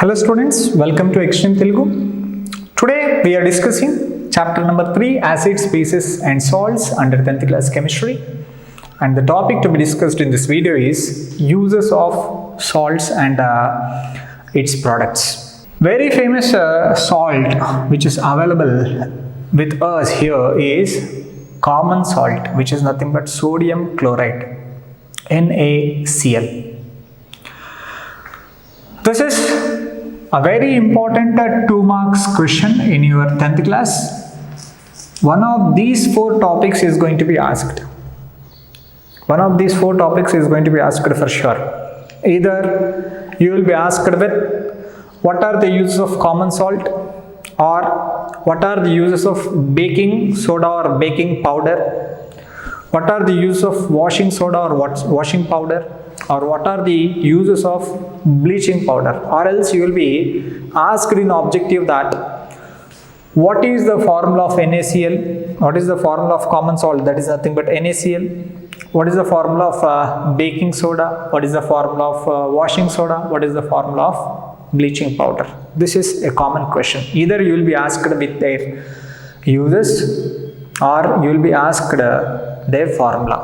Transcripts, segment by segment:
Hello students, welcome to Extreme Telugu. Today we are discussing chapter number 3, acids, bases and salts under 10th class chemistry, and the topic to be discussed in this video is uses of salts and its products. Very famous salt which is available with us here is common salt, which is nothing but sodium chloride, NaCl. This is a very important 2 marks question in your 10th class. One of these 4 topics is going to be asked. One of these 4 topics is going to be asked for sure. Either you will be asked with what are the uses of common salt, or what are the uses of baking soda or baking powder, what are the uses of washing soda or washing powder, or what are the uses of bleaching powder. Or else you will be asked in objective that what is the formula of NaCl, what is the formula of common salt, that is nothing but NaCl, what is the formula of baking soda, what is the formula of washing soda, what is the formula of bleaching powder. This is a common question. Either you will be asked with their uses or you will be asked their formula.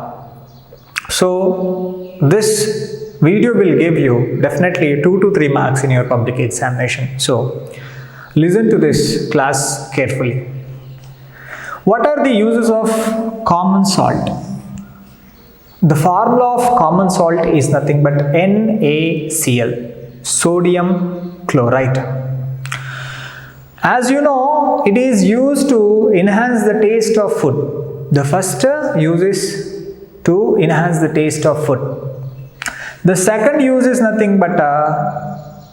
So this video will give you definitely 2 to 3 marks in your public examination. So listen to this class carefully. What are the uses of common salt? The formula of common salt is nothing but NaCl, sodium chloride. As you know, it is used to enhance the taste of food. The first use is to enhance the taste of food. The second use is nothing but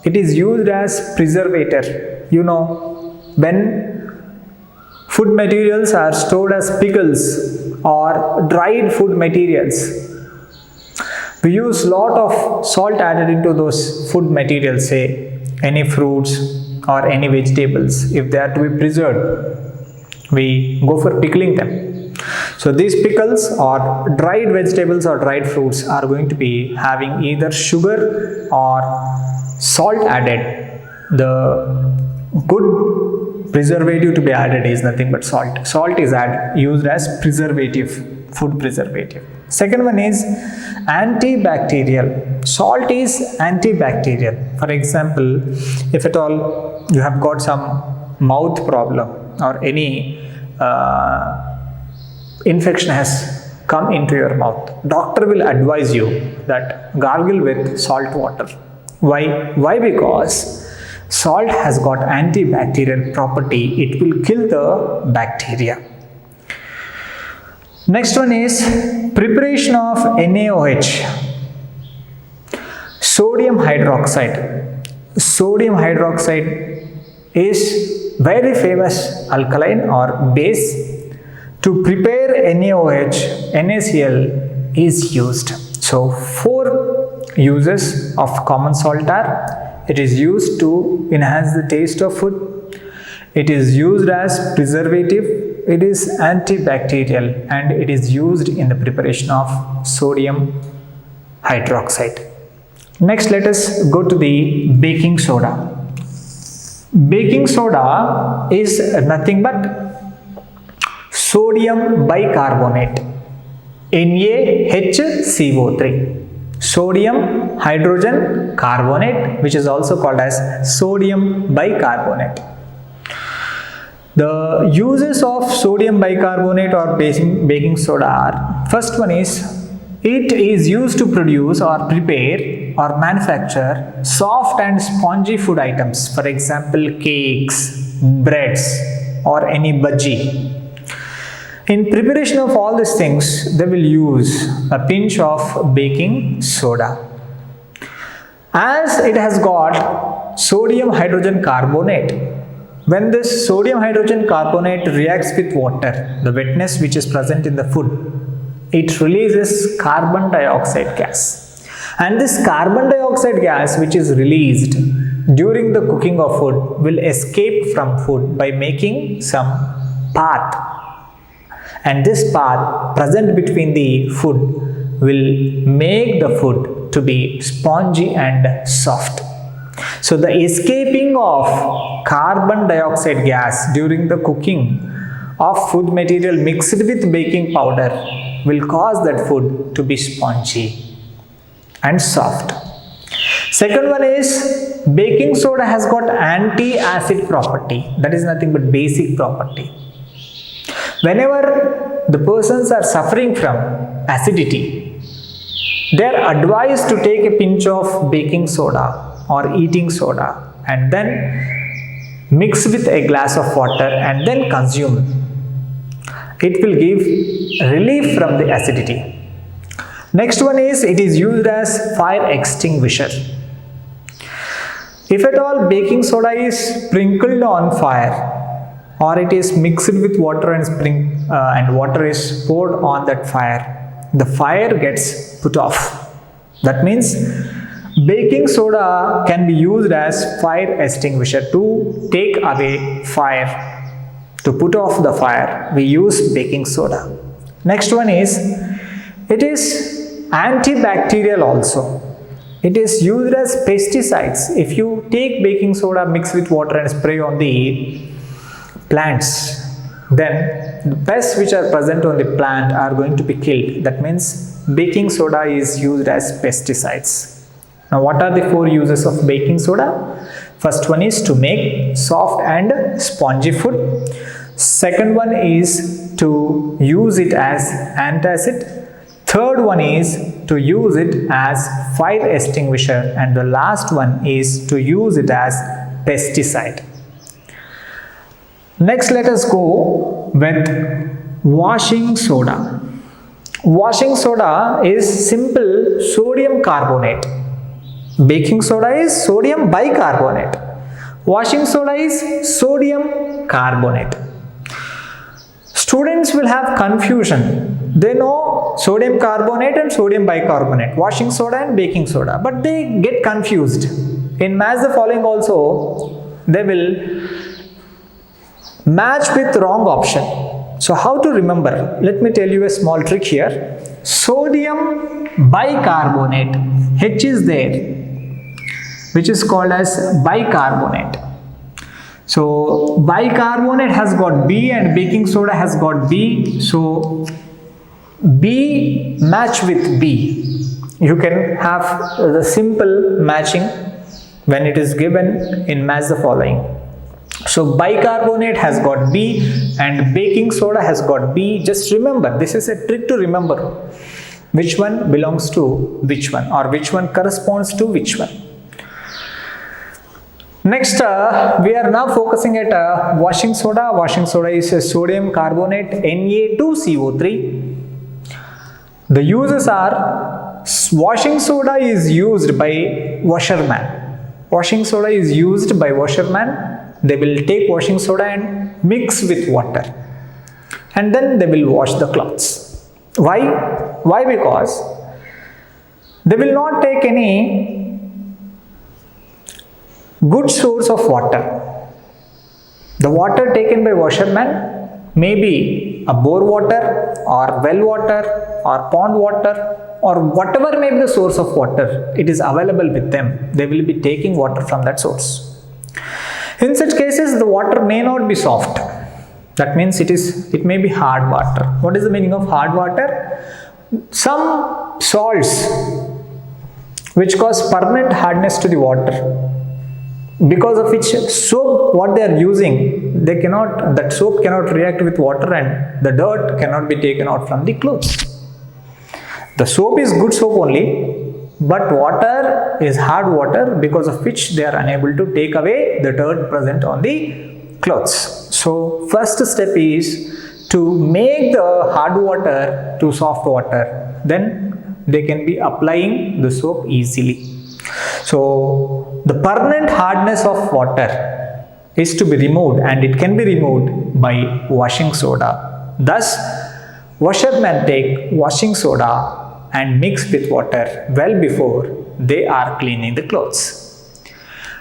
it is used as preservator. You know, when food materials are stored as pickles or dried food materials, we use lot of salt added into those food materials, say any fruits or any vegetables. If they are to be preserved, we go for pickling them. So these pickles or dried vegetables or dried fruits are going to be having either sugar or salt added. The good preservative to be added is nothing but salt. Salt is used as preservative, food preservative. Second one is antibacterial. Salt is antibacterial. For example, if at all you have got some mouth problem or any infection has come into your mouth, doctor will advise you that gargle with salt water. Why? Because salt has got antibacterial property. It will kill the bacteria. Next one is preparation of NaOH, sodium hydroxide. Sodium hydroxide is very famous alkaline or base. To prepare NaOH, NaCl is used. So 4 uses of common salt are: it is used to enhance the taste of food, it is used as preservative, it is antibacterial, and it is used in the preparation of sodium hydroxide. Next, let us go to the baking soda. Baking soda is nothing but sodium bicarbonate, NaHCO3, sodium hydrogen carbonate, which is also called as sodium bicarbonate. The uses of sodium bicarbonate or baking soda are: first one is it is used to produce or prepare or manufacture soft and spongy food items, for example cakes, breads or any bhaji. In preparation of all these things, they will use a pinch of baking soda. As it has got sodium hydrogen carbonate, when this sodium hydrogen carbonate reacts with water, the wetness which is present in the food, it releases carbon dioxide gas. And this carbon dioxide gas which is released during the cooking of food will escape from food by making some path. And this path present between the food will make the food to be spongy and soft. So the escaping of carbon dioxide gas during the cooking of food material mixed with baking powder will cause that food to be spongy and soft. Second one is baking soda has got anti-acid property. That is nothing but basic property. Whenever the persons are suffering from acidity, they are advised to take a pinch of baking soda or eating soda and then mix with a glass of water and then consume. It will give relief from the acidity. Next one is it is used as fire extinguisher. If at all baking soda is sprinkled on fire or it is mixed with water and water is poured on that fire, the fire gets put off. That means baking soda can be used as fire extinguisher to take away fire. To put off the fire, we use baking soda. Next one is it is antibacterial also. It is used as pesticides. If you take baking soda mixed with water and spray on the plants, then the pests which are present on the plant are going to be killed. That means baking soda is used as pesticides. Now what are the four uses of baking soda? First one is to make soft and spongy food. Second one is to use it as antacid. Third one is to use it as fire extinguisher, and the last one is to use it as pesticide. Next, let us go with washing soda. Washing soda is simple sodium carbonate. Baking soda is sodium bicarbonate. Washing soda is sodium carbonate. Students will have confusion. They know sodium carbonate and sodium bicarbonate, washing soda and baking soda, but they get confused. In match the following also, they will match with wrong option. So how to remember? Let me tell you a small trick here. Sodium bicarbonate, H is there, which is called as bicarbonate. So bicarbonate has got B and baking soda has got B. So B match with B. You can have the simple matching when it is given in match the following. So bicarbonate has got B and baking soda has got B. Just remember, this is a trick to remember which one belongs to which one or which one corresponds to which one. Next, we are now focusing at washing soda. Washing soda is a sodium carbonate Na2CO3. The uses are washing soda is used by washerman. Washing soda is used by washerman. They will take washing soda and mix with water and then they will wash the clothes. Why? Why? Because they will not take any good source of water. The water taken by washerman may be a bore water or well water or pond water or whatever may be the source of water. It is available with them. They will be taking water from that source. In such cases, the water may not be soft. That means it may be hard water. What is the meaning of hard water? Some salts which cause permanent hardness to the water, because of which soap what they are using, that soap cannot react with water and the dirt cannot be taken out from the clothes. The soap is good soap only, but water is hard water, because of which they are unable to take away the dirt present on the clothes. So first step is to make the hard water to soft water, then they can be applying the soap easily. So the permanent hardness of water is to be removed, and it can be removed by washing soda. Thus, washermen take washing soda and mix with water well before they are cleaning the clothes.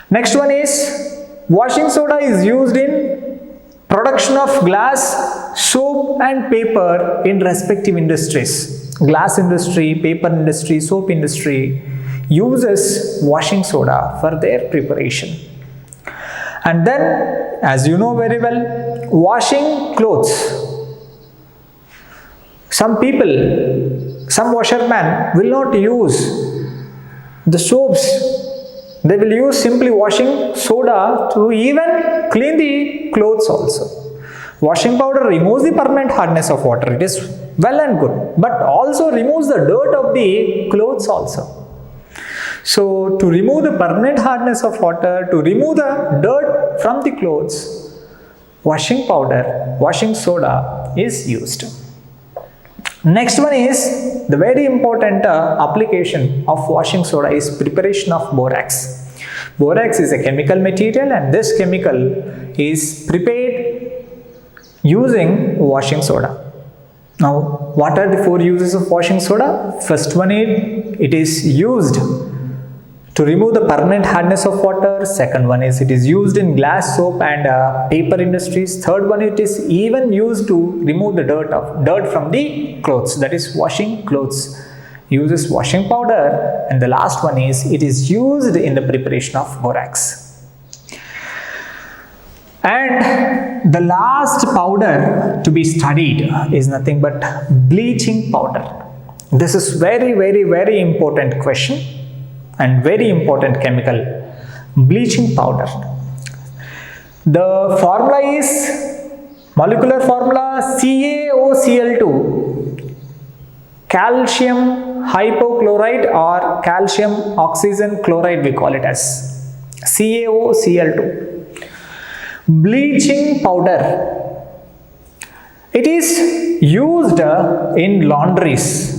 Next one is washing soda is used in production of glass, soap and paper in respective industries. Glass industry, paper industry, soap industry uses washing soda for their preparation. And then, as you know very well, washing clothes. Some washermen will not use the soaps. They will use simply washing soda to even clean the clothes also. Washing powder removes the permanent hardness of water. It is well and good, but also removes the dirt of the clothes also. So, to remove the permanent hardness of water, to remove the dirt from the clothes, washing powder, washing soda is used. Next one is the very important application of washing soda is preparation of borax. Borax is a chemical material, and this chemical is prepared using washing soda. Now, what are the four uses of washing soda? First one is it is used to remove the permanent hardness of water. Second one is it is used in glass, soap and paper industries. Third one, it is even used to remove the dirt from the clothes, that is washing clothes, uses washing powder. And the last one is it is used in the preparation of borax. And the last powder to be studied is nothing but bleaching powder. This is very important question and very important chemical, bleaching powder. The formula is, molecular formula CaOCl2, calcium hypochlorite or calcium oxygen chloride, we call it as CaOCl2. Bleaching powder, it is used in laundries.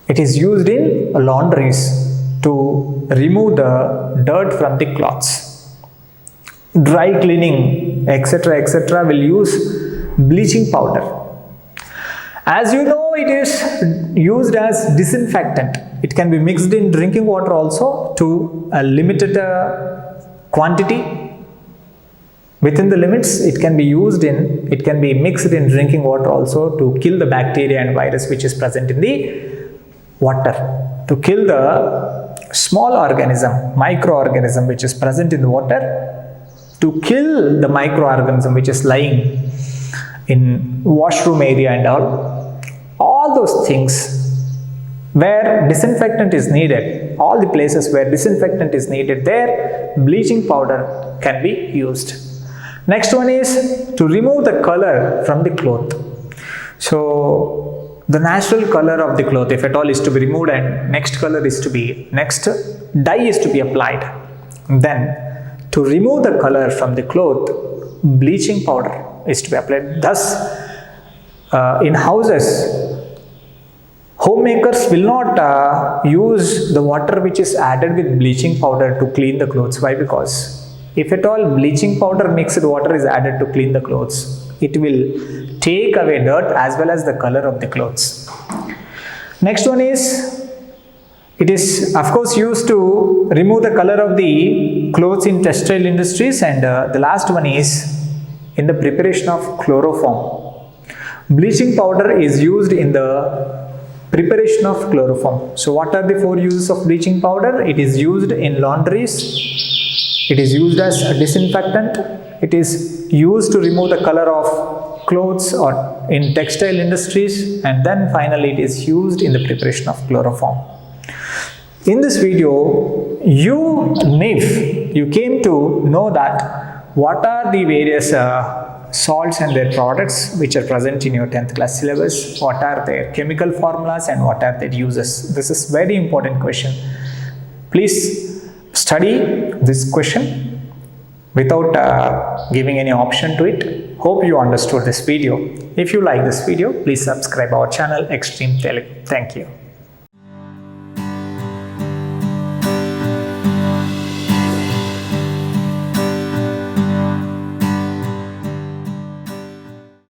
It is used in laundries to remove the dirt from the cloths. Dry cleaning, etc. will use bleaching powder. As you know, it is used as disinfectant. It can be mixed in drinking water also to a limited quantity. Within the limits, it can be mixed in drinking water also to kill the bacteria and virus which is present in the water, to kill the small organism, microorganism which is present in the water, to kill the microorganism which is lying in washroom area and all those things where disinfectant is needed, all the places where disinfectant is needed, there bleaching powder can be used. Next one is to remove the color from the cloth. So, the natural color of the cloth, if at all, is to be removed, and next dye is to be applied. Then, to remove the color from the cloth, bleaching powder is to be applied. Thus, in houses, homemakers will not use the water which is added with bleaching powder to clean the clothes. Why? Because if at all bleaching powder mixed water is added to clean the clothes, it will take away dirt as well as the color of the clothes. Next one is, it is of course used to remove the color of the clothes in textile industries, and the last one is in the preparation of chloroform. Bleaching powder is used in the preparation of chloroform. So what are the four uses of bleaching powder? It is used in laundries. It is used as a disinfectant. It is used to remove the color of clothes or in textile industries, and then finally it is used in the preparation of chloroform. In this video, you came to know that what are the various salts and their products which are present in your 10th class syllabus, what are their chemical formulas and what are their uses. This is very important question. Please study this question without giving any option to it. Hope you understood this video. If you like this video, please subscribe our channel Extreme Telugu. Thank you.